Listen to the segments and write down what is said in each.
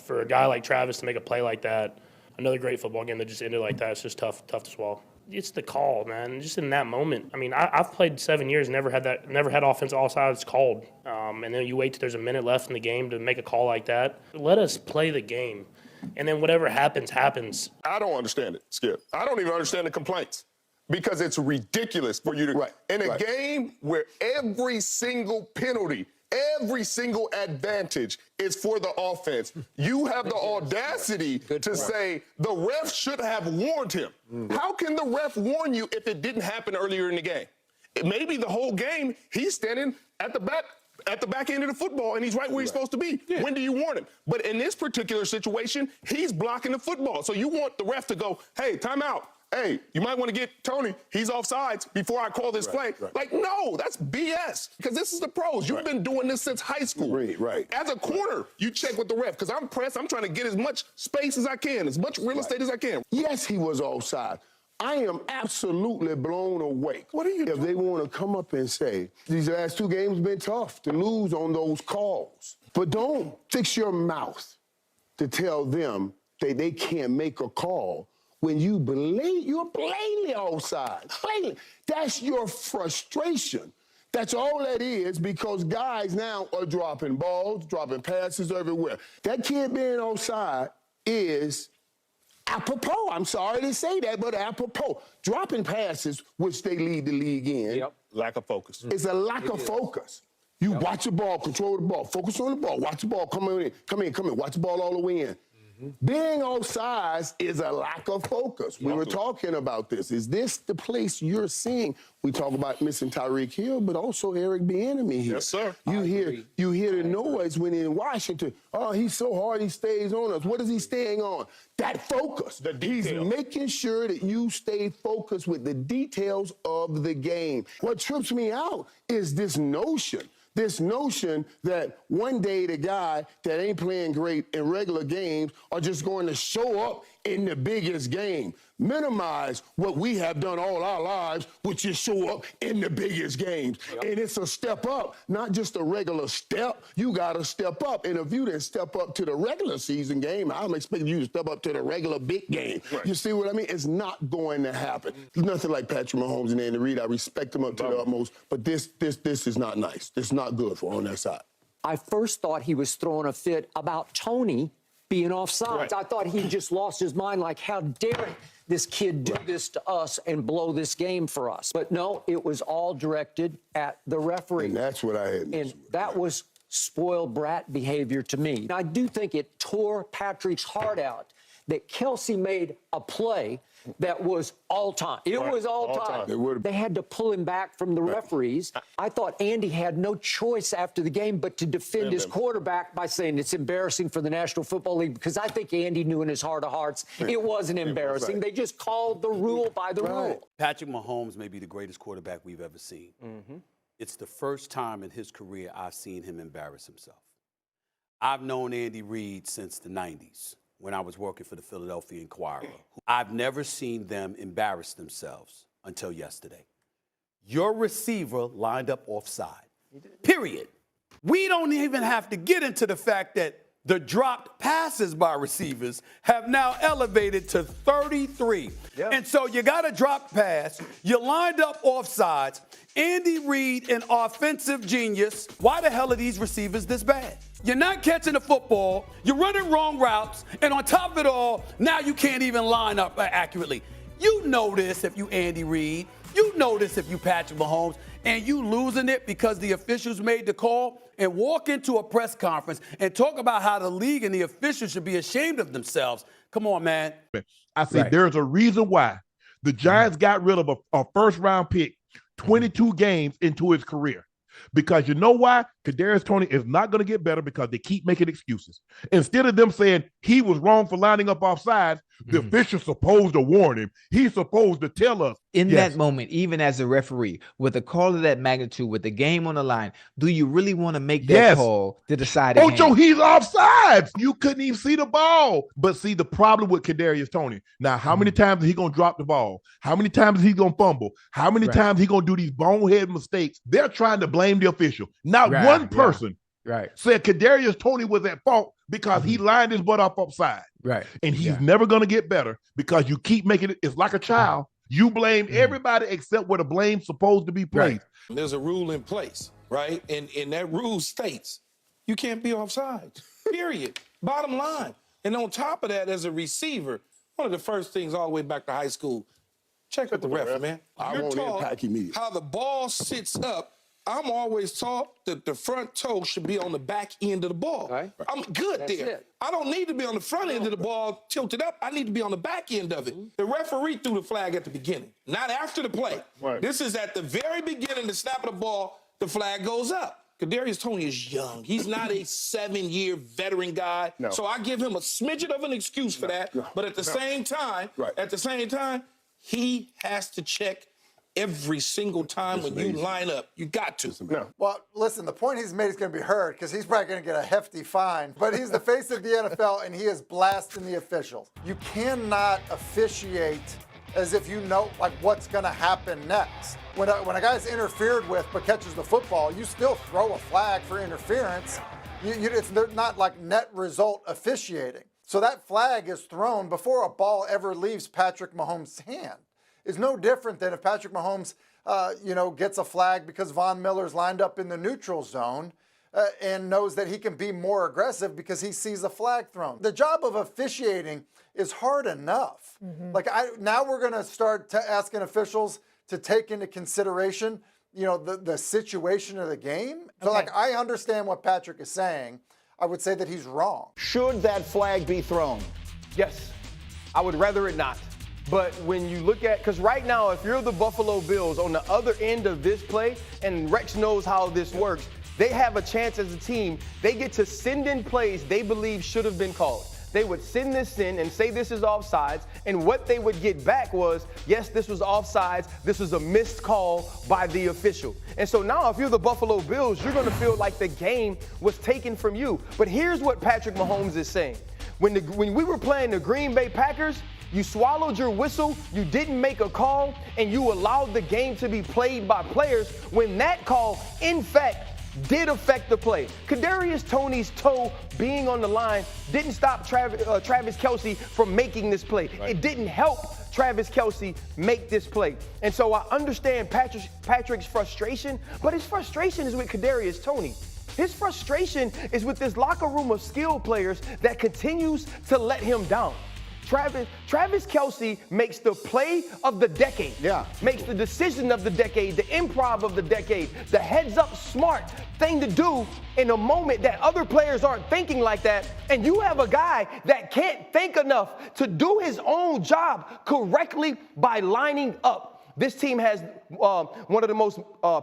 For a guy like Travis to make a play like that, another great football game that just ended like that, it's just tough to swallow. It's the call, man. Just in that moment. I mean, I've played 7 years, never had offense all sides called. And then you wait till there's a minute left in the game to make a call like that. Let us play the game. And then whatever happens, happens. I don't understand it, Skip. I don't even understand the complaints because it's ridiculous for you to in a game where every single penalty, every single advantage is for the offense. You have the audacity to say the ref should have warned him. How can the ref warn you if it didn't happen earlier in the game? Maybe the whole game he's standing at the back end of the football, and he's right where he's supposed to be. Yeah. When do you warn him? But in this particular situation, he's blocking the football. So you want the ref to go, hey, timeout. Hey, you might want to get Toney. He's offsides before I call this play. Like, no, that's BS. Because this is the pros. You've been doing this since high school. As a corner, you check with the ref. Because I'm pressed. I'm trying to get as much space as I can, as much real estate as I can. Yes, he was offside. I am absolutely blown away. What are you doing? If they want to come up and say, these last 2 games been tough to lose on those calls. But don't fix your mouth to tell them that they can't make a call when you're blatantly offside. Blatantly. That's your frustration. That's all that is, because guys now are dropping balls, dropping passes everywhere. That kid being offside is apropos. I'm sorry to say that, but apropos. Dropping passes, which they lead the league in. Lack of focus. It's a lack of focus. You watch the ball, control the ball, focus on the ball, watch the ball, come in, watch the ball all the way in. Being offsides is a lack of focus. We were talking about this. Is this the place you're seeing? We talk about missing Tyreek Hill, but also Eric Bieniemy here. Yes, sir. You hear the noise when in Washington. Oh, he's so hard, he stays on us. What is he staying on? That focus. He's making sure that you stay focused with the details of the game. What trips me out is this notion that one day the guy that ain't playing great in regular games are just going to show up in the biggest game. Minimize what we have done all our lives, which is show up in the biggest games. And it's a step up, not just a regular step. You got to step up. And if you didn't step up to the regular season game, I'm expecting you to step up to the regular big game. You see what I mean? It's not going to happen. There's nothing like Patrick Mahomes and Andy Reid. I respect them up to the utmost, but this is not nice. It's not good for on that side. I first thought he was throwing a fit about Toney being offsides. I thought he just lost his mind, like, how dare this kid do this to us and blow this game for us. But no, it was all directed at the referee. And that's what I had. And that was spoiled brat behavior to me. And I do think it tore Patrick's heart out that Kelsey made a play that was all time. It was all time. They had to pull him back from the referees. I thought Andy had no choice after the game but to defend his quarterback by saying it's embarrassing for the National Football League, because I think Andy knew in his heart of hearts it wasn't embarrassing. They just called the rule by the rule. Patrick Mahomes may be the greatest quarterback we've ever seen. It's the first time in his career I've seen him embarrass himself. I've known Andy Reid since the 90s. When I was working for the Philadelphia Inquirer. I've never seen them embarrass themselves until yesterday. Your receiver lined up offside, period. We don't even have to get into the fact that the dropped passes by receivers have now elevated to 33. And so you got a drop pass, you lined up offsides. Andy Reid, an offensive genius. Why the hell are these receivers this bad? You're not catching the football, you're running wrong routes, and on top of it all, now you can't even line up accurately. You know this if you Andy Reid. You know this if you Patrick Mahomes, and you losing it because the officials made the call, and walk into a press conference and talk about how the league and the officials should be ashamed of themselves. Come on, man. I said there's a reason why the Giants got rid of a first-round pick 22 games into his career. Because you know why? Kadarius Toney is not going to get better because they keep making excuses. Instead of them saying he was wrong for lining up offsides, the official's supposed to warn him. He's supposed to tell us. In that moment, even as a referee, with a call of that magnitude, with the game on the line, do you really want to make that call to decide? Ocho, he's offsides. You couldn't even see the ball. But see, the problem with Kadarius Toney, now, how many times is he going to drop the ball? How many times is he going to fumble? How many times is he going to do these bonehead mistakes? They're trying to blame the official. Not one person said Kadarius Toney was at fault because he lined his butt up upside. Right. And he's never going to get better, because you lined his butt up upside. Right. And he's never going to get better because you keep making it. It's like a child. You blame everybody except where the blame's supposed to be placed. Right. There's a rule in place, right? And that rule states you can't be offside, period. Bottom line. And on top of that, as a receiver, one of the first things all the way back to high school, check with the ref, man. I won't impact immediately. How the ball sits up, I'm always taught that the front toe should be on the back end of the ball. Right. I'm good That's there. it. I don't need to be on the front end of the ball tilted up. I need to be on the back end of it. The referee threw the flag at the beginning, not after the play. Right. This is at the very beginning, the snap of the ball, the flag goes up. Kadarius Toney is young. He's not a 7-year veteran guy. No. So I give him a smidget of an excuse for that. But at the same time, he has to check every single time when you line up. You got to. No. Well, listen, the point he's made is going to be heard because he's probably going to get a hefty fine. But he's the face of the NFL, and he is blasting the officials. You cannot officiate as if you know like what's going to happen next. When a guy's interfered with but catches the football, you still throw a flag for interference. It's not like net result officiating. So that flag is thrown before a ball ever leaves Partrick Mahomes' hand. It's no different than if Partrick Mahomes, gets a flag because Von Miller's lined up in the neutral zone and knows that he can be more aggressive because he sees a flag thrown. The job of officiating is hard enough. Now we're going to start asking officials to take into consideration, the situation of the game. So, I understand what Partrick is saying. I would say that he's wrong. Should that flag be thrown? Yes. I would rather it not. But when you look at, because right now, if you're the Buffalo Bills on the other end of this play, and Rex knows how this works, they have a chance as a team. They get to send in plays they believe should have been called. They would send this in and say this is offsides, and what they would get back was, yes, this was offsides, this was a missed call by the official. And so now if you're the Buffalo Bills, you're going to feel like the game was taken from you. But here's what Partrick Mahomes is saying. When we were playing the Green Bay Packers, you swallowed your whistle, you didn't make a call, and you allowed the game to be played by players when that call, in fact, did affect the play. Kadarius Toney's toe being on the line didn't stop Travis Kelce from making this play. Right. It didn't help Travis Kelce make this play. And so I understand Patrick's frustration, but his frustration is with Kadarius Toney. His frustration is with this locker room of skilled players that continues to let him down. Travis Kelce makes the play of the decade. Yeah. Makes the decision of the decade, the improv of the decade, the heads-up smart thing to do in a moment that other players aren't thinking like that. And you have a guy that can't think enough to do his own job correctly by lining up. This team has one of the most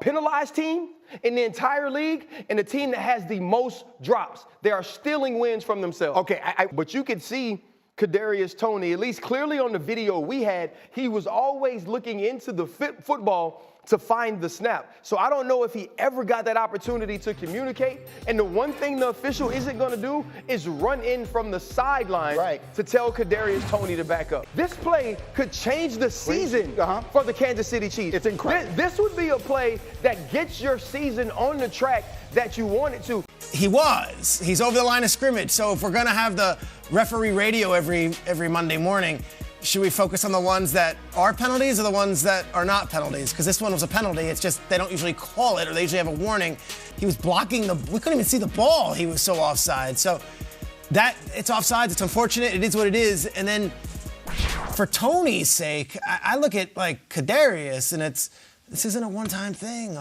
penalized teams in the entire league and the team that has the most drops. They are stealing wins from themselves. Okay, but you can see Kadarius Toney, at least clearly on the video we had, he was always looking into the football to find the snap. So I don't know if he ever got that opportunity to communicate. And the one thing the official isn't going to do is run in from the sideline to tell Kadarius Toney to back up. This play could change the season for the Kansas City Chiefs. It's incredible. This would be a play that gets your season on the track that you want it to. He's over the line of scrimmage. So if we're going to have the referee radio every Monday morning, should we focus on the ones that are penalties or the ones that are not penalties? Because this one was a penalty. It's just they don't usually call it, or they usually have a warning. He was blocking we couldn't even see the ball. He was so offside. So it's offsides. It's unfortunate. It is what it is. And then for Toney's sake, I look at like Kadarius, and this isn't a one-time thing.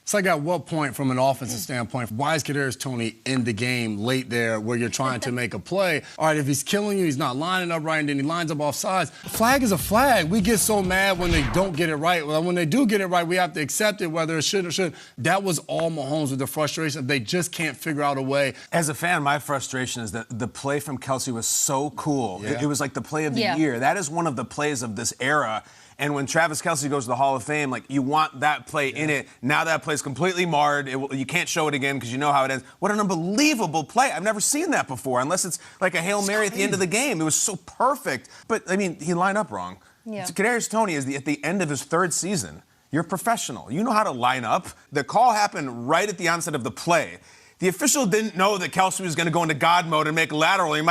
It's like at what point, from an offensive standpoint, why is Kadarius Toney in the game late there where you're trying to make a play? All right, if he's killing you, he's not lining up right, and then he lines up off sides. A flag is a flag. We get so mad when they don't get it right. Well, when they do get it right, we have to accept it, whether it should or shouldn't. That was all Mahomes with the frustration. They just can't figure out a way. As a fan, my frustration is that the play from Kelce was so cool. Yeah. It was like the play of the year. That is one of the plays of this era. And when Travis Kelce goes to the Hall of Fame, you want that play in it. Now that play's completely marred. You can't show it again because you know how it ends. What an unbelievable play. I've never seen that before, unless it's like a Hail Mary at the end of the game. It was so perfect. But, he lined up wrong. Yeah. Kadarius Toney is at the end of his third season. You're a professional. You know how to line up. The call happened right at the onset of the play. The official didn't know that Kelce was going to go into God mode and make a lateral. He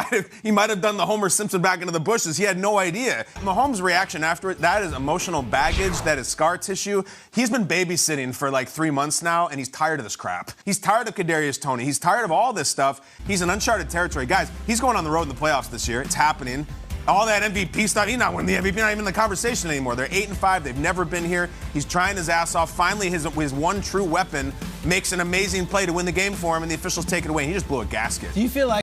might have done the Homer Simpson back into the bushes. He had no idea. Mahomes' reaction after it, that is emotional baggage. That is scar tissue. He's been babysitting for like 3 months now, and he's tired of this crap. He's tired of Kadarius Toney. He's tired of all this stuff. He's in uncharted territory. Guys, he's going on the road in the playoffs this year. It's happening. All that MVP stuff, he's not winning the MVP, not even in the conversation anymore. They're 8-5. They've never been here. He's trying his ass off. Finally, his one true weapon makes an amazing play to win the game for him, and the officials take it away. He just blew a gasket. Do you feel like